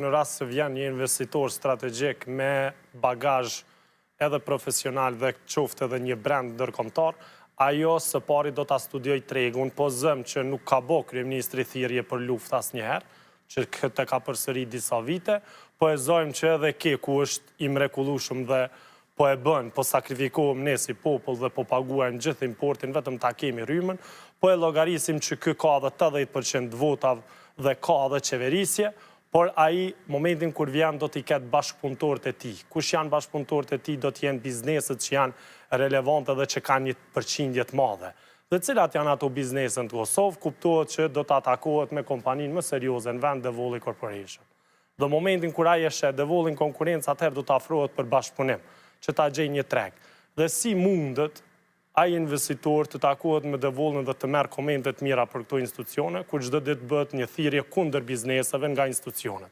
Në rast se vjen një investitor strategjik me bagazh edhe profesional dhe qoftë edhe një brand ndërkombëtar, ajo së pari do ta studioj tregun, po zëm që nuk ka bo kryeministri thirrje për luftë asnjëherë, që këtë ka përsëri disa vite, po e zojmë që edhe ke ku është i mrekullueshëm dhe po e bën, po sakrifikohem ne si popull dhe po paguajmë gjithë importin, vetëm ta kemi rrymën, po e llogarisim që ky ka edhe 80% votav dhe ka edhe qeverisje, por ai momentin kur vjen do t'i ketë bashkëpunëtorët e tij. Kush janë bashkëpunëtorët e tij do t'jenë bizneset që janë relevante dhe që kanë një përqindje të madhe. Dhe cilat janë ato bizneset në Kosovë, kuptohet që do të atakohet me kompaninë më serioze në vend, Devoli Corporation. Dhe momentin kur ai e sheh Devolin konkurrencë, atëherë do të afrohet për bashkëpunim, që ta gjejë një treg. Dhe si mundet ai investitor të takohet me Devolin dhe të merr komente të mira për këto institucione, kur çdo ditë bëhet një thirrje kundër bizneseve nga institucionet.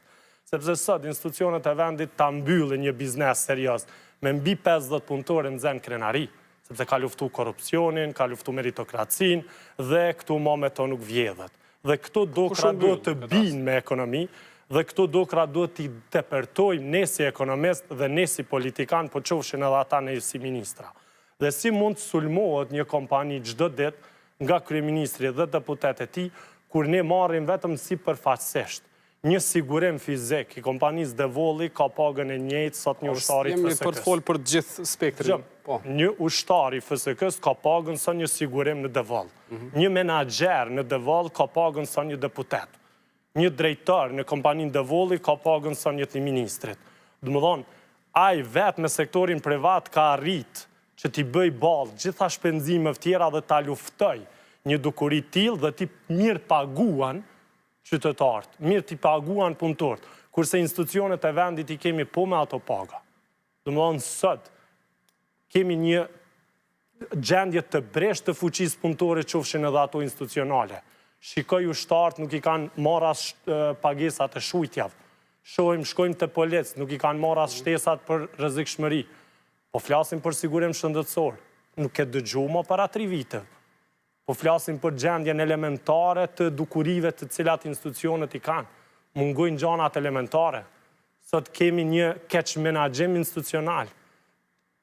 Sepse sot institucionet e vendit ta mbyllin një biznes serioz me mbi 50 punëtorë në zën krenari, sepse ka luftu korrupsionin, ka luftu meritokracinë dhe këtu me to nuk vjedhet. Dhe këto dokra duhet të binë me ekonomi, dhe këto dokra duhet t'i tepërtojmë ne si ekonomist dhe ne si politikan, po qofshin edhe ata ne si ministra. Dhe si mund të sulmohet një kompani çdo ditë nga kryeministri dhe deputetët e tij, kur ne marrim vetëm si përfaqësisht një sigurim fizik i kompanisë Devoli ka pagën e njëjtë sot një ushtari FSK-s. Jemi për të folur për të gjithë spektrin. Një ushtari FSK-s ka pagën sa një sigurim në Devol. Një menaxher në Devol ka pagën sa një deputet. Një drejtor në kompaninë Devoli ka pagën sa një të ministrit. Domethënë, ai vetë me sektorin privat ka arrit që t'i bëj ballë gjitha shpenzimeve tjera dhe ta luftoj një dukuri tillë dhe t'i mirë paguan qytetarët, mirë t'i paguan punëtorët, kurse institucionet e vendit i kemi po me ato paga. Domethënë sot kemi një gjendje të breshtë të fuqisë punëtore qofshin edhe ato institucionale. Shikoj ushtarët nuk i kanë marrë as pagesat e shujtjave. Shkojmë te policë, nuk i kanë marrë as shtesat për rrezikshmëri. Po flasim për sigurim shëndetësor. Nuk e dëgjuam para 3 vite. Po flasim për gjendjen elementare të dukurive të cilat institucionet i kanë. Mungojnë gjanat elementare. Sot kemi një keq menaxhim institucional.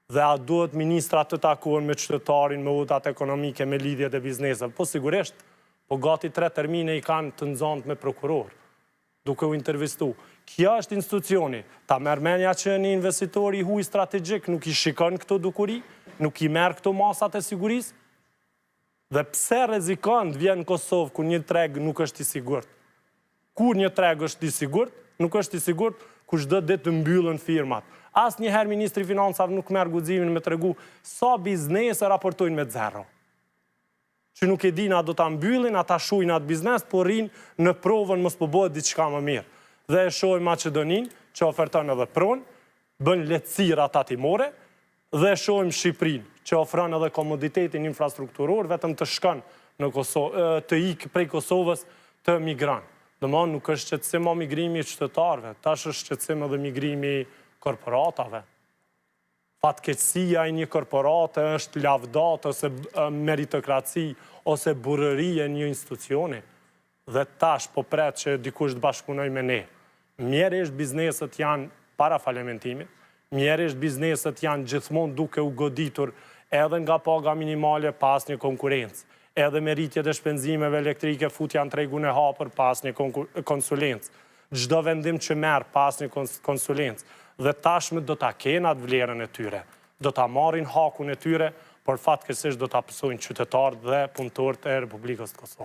Dhe a duhet ministra të takohen me qytetarin, me utat ekonomike, me lidhjet e bizneseve? Po sigurisht, po gati 3 termine i kanë të nxanë me prokuror, duke u intervistu. Kja është institucioni, ta merr mendja që një investitor i huaj strategjik nuk i shikon këto dukuri, nuk i merr këto masat e sigurisë, dhe pse rrezikon të vjen në Kosovë kur një treg nuk është i sigurt? Kur një treg është i sigurt, nuk është i sigurt kur çdo ditë të mbyllen firmat. Asnjëherë ministri i financave nuk merr guximin me tregu sa biznese raportojnë me zero. Që nuk e din a do ta mbyllin, ata shujnë atë biznes, po rrinë në provën mos po bëhet diçka më mirë. Dhe e shohim Maqedoninë, që oferton edhe pronë, bën lehtësira tatimore, dhe e shohim Shqipërinë, që ofron edhe komoditetin infrastrukturor, vetëm të shkon në Kosovë, të ikë prej Kosovës të migran. Domethënë nuk është shqetësim migrimi i qytetarëve, tash është shqetësim edhe migrimi i korporatave. Fatkeqësia e një korporate është lavdat ose meritokraci ose burrëri e një institucioni. Dhe tash po pret që dikush të bashkëpunoj me ne. Mjerisht bizneset janë para falementimit, mjerisht bizneset janë gjithmonë duke u goditur edhe nga paga minimale pas një konkurrencë, edhe me rritjet e shpenzimeve elektrike futja në tregun e hapur pas një konsulencë, çdo vendim që merr pas një konsulencë, dhe tashmë do ta kenë atë vlerën e tyre, do ta marrin hakun e tyre, por fatkeqësisht do ta pësojnë qytetarët dhe punëtorët e Republikës së Kosovës.